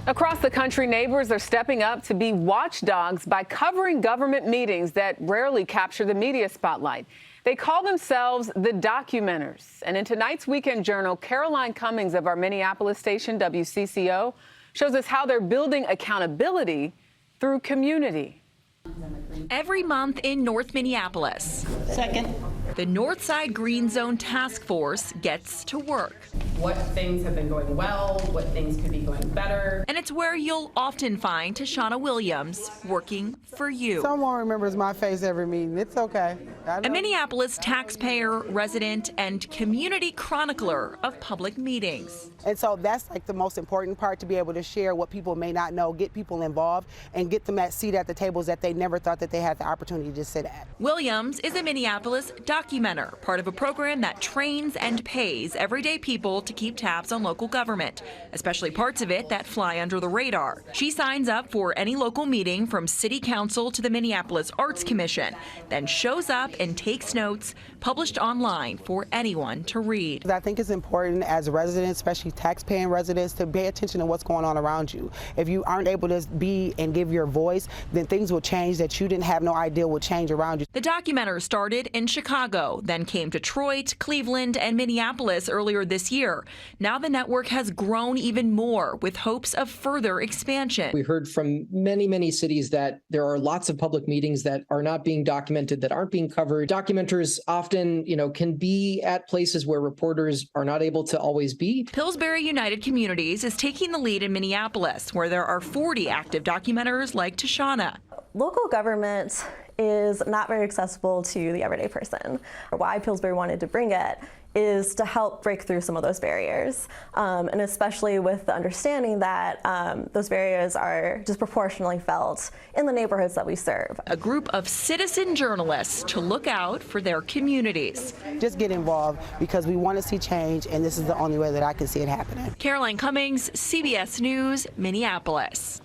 Across the country, neighbors are stepping up to be watchdogs by covering government meetings that rarely capture the media spotlight. They call themselves the documenters. And in tonight's Weekend Journal, Cummings of our Minneapolis station, WCCO, shows us how they're building accountability through community. Every month in North Minneapolis, the Northside Green Zone Task Force gets to work. What things have been going well, what things could be going better. And it's where you'll often find Tashana Williams working for you. Someone remembers my face every meeting. It's okay. A Minneapolis taxpayer, resident, and community chronicler of public meetings. And so that's like the most important part, to be able to share what people may not know, get people involved, and get them that seat at the tables that they never thought that they had the opportunity to sit at. Williams is a Minneapolis documenter, part of a program that trains and pays everyday people to keep tabs on local government, especially parts of it that fly under the radar. She signs up for any local meeting from City Council to the Minneapolis Arts Commission, then shows up and takes notes published online for anyone to read. I think it's important as residents, especially tax-paying residents, to pay attention to what's going on around you. If you aren't able to be and give your voice, then things will change that you didn't have no idea would change around you. The documenter started in Chicago, then came to Detroit, Cleveland, and Minneapolis earlier this year. Now the network has grown even more with hopes of further expansion. We heard from many cities that there are lots of public meetings that are not being documented, that aren't being covered. Documenters often, can be at places where reporters are not able to always be. Pillsbury United Communities is taking the lead in Minneapolis, where there are 40 active documenters like Tashana. Local government is not very accessible to the everyday person. Why Pillsbury wanted to bring it is to help break through some of those barriers, and especially with the understanding that those barriers are disproportionately felt in the neighborhoods that we serve. A group of citizen journalists to look out for their communities. Just get involved, because we want to see change, and this is the only way that I can see it happening. Cummings, CBS News, Minneapolis.